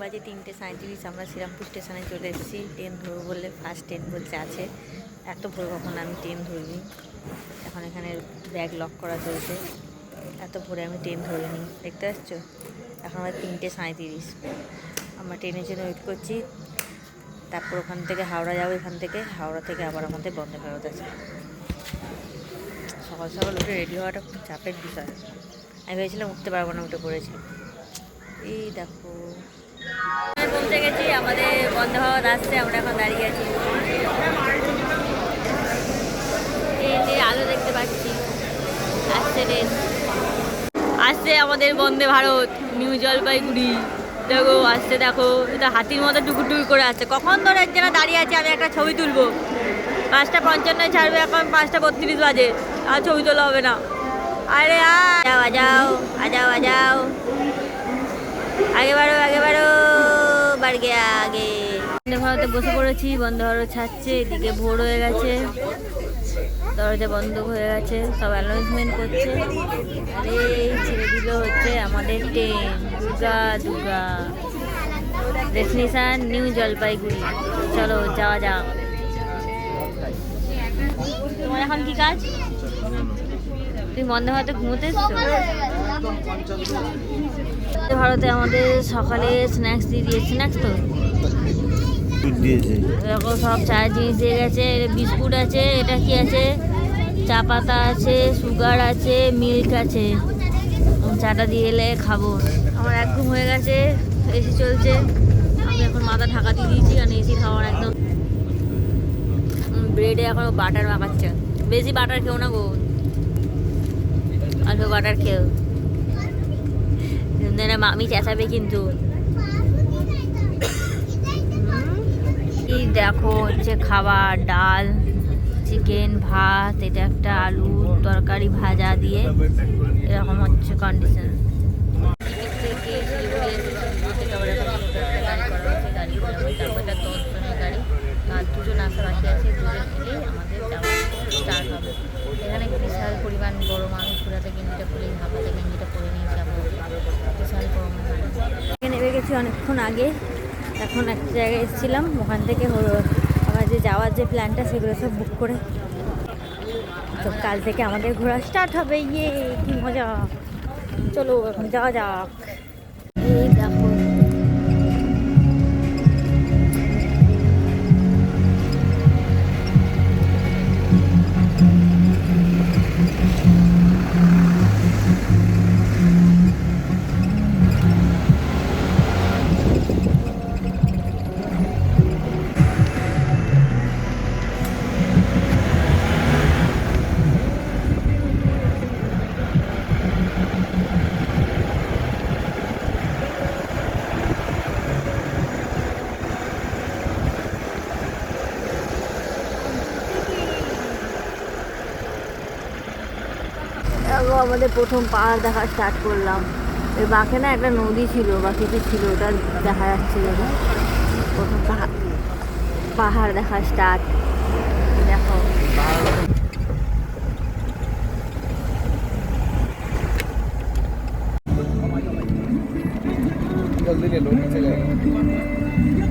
বাজে 3:37 আমরা শ্রীরামপুর স্টেশনে চলে এসেছি। ট্রেন ধরবো বললে ফার্স্ট ট্রেন বলছে আছে। এত ভোর কখন আমি ট্রেন ধরিনি। এখন এখানে ব্যাগ লক করা চলছে। এত ভোরে আমি ট্রেন ধরিনি, দেখতে পাচ্ছ। এখন আমার 3:37 আমরা ট্রেনের জন্য ওয়েট করছি। তারপর ওখান থেকে হাওড়া যাবো, এখান থেকে হাওড়া থেকে আবার আমাদের বন্দে ভারত আছে। সকাল সকাল উঠে রেডি হওয়াটা খুব চাপের বিষয়। আমি ভেবেছিলাম উঠতে পারবো না, উঠে পড়েছি। এই দেখো পৌঁছে গেছি, আমাদের বন্দে ভারত আসছে। আমরা এখন দাঁড়িয়ে আছি, আলো দেখতে পাচ্ছি। আসছে ট্রেন, আসছে আমাদের বন্দে ভারত নিউ জলপাইগুড়ি। দেখো আসছে, দেখো এটা হাতির মতো টুকুর টুকুর করে আসছে। কখন ধরে এক জায়গায় দাঁড়িয়ে আছে, আমি একটা ছবি তুলবো। 5:55 ছাড়বে, এখন 5:32 বাজে, আর ছবি তোলা হবে না। আরে আজাও আজাও আজাও আজাও, আগে বাড়ো আগে বাড়ো, বাড় গিয়ে আগে। বন্দে ভারতে বসে পড়েছি, বন্দে ভারত ছাড়ছে। এদিকে ভোর হয়ে গেছে, দরজা বন্ধ হয়ে গেছে, সব অ্যানাউন্সমেন্ট করছে। আরে ছেড়ে দিল হচ্ছে আমাদের train, Durga Durga. Destination new Jalpaiguri. চলো যাওয়া যাক। তোমার এখন কি কাজ? তুমি বন্দে ভারতে ঘুমোতে এসছো? ভারতে আমাদের সকালে স্ন্যাক্স দিয়ে দিয়েছে। স্ন্যাক্স তো এরকম সব চায়ের জিনিস দিয়ে গেছে। বিস্কুট আছে, এটা কি আছে, চা পাতা আছে, সুগার আছে, মিল্ক আছে। চাটা দিয়ে এলে খাবো। আমার এক ঘুম হয়ে গেছে, এসি চলছে। আমি এখন মাথা ঢাকা দিয়ে দিয়েছি, কারণ এসি খাওয়ার একদম। ব্রেডে এখন বাটার মাখাচ্ছে। বেশি বাটার খেও না গো, অল্প বাটার খেও, মামি চেঁচাবে কিন্তু। এই দেখো হচ্ছে খাবার, ডাল, চিকেন, ভাত, এটা একটা আলু তরকারি ভাজা দিয়ে, এরকম হচ্ছে কন্ডিশন। দুজন আসা বাকি আছে, দুজন এলেই আমাদের যাওয়া স্টার্ট হবে। এখানে বিশাল পরিমাণ গরম। আমি পুরাতে গেঞ্জিটা খুলেই হাফাতে গেঞ্জিটা পরে নিয়েছি। আমরা বিশাল গরম এখানে নেমে গেছি অনেকক্ষণ আগে। এখন একটা জায়গায় এসেছিলাম, ওখান থেকে আমার যে যাওয়ার যে প্ল্যানটা সেগুলো সব বুক করে, তো কাল থেকে আমাদের ঘোরা স্টার্ট হবে। ইয়ে কি মজা! চলো এখন যাওয়া যাক। এই দেখো আমাদের প্রথম পাহাড় দেখা স্টার্ট করলাম। ওই বাঁকে না একটা নদী ছিল বা কিছু ছিল, ওটা দেখা যাচ্ছিল। প্রথম পাহাড় দেখা স্টার্ট। দেখো जल्दी ले लो, नीचे जाएगा।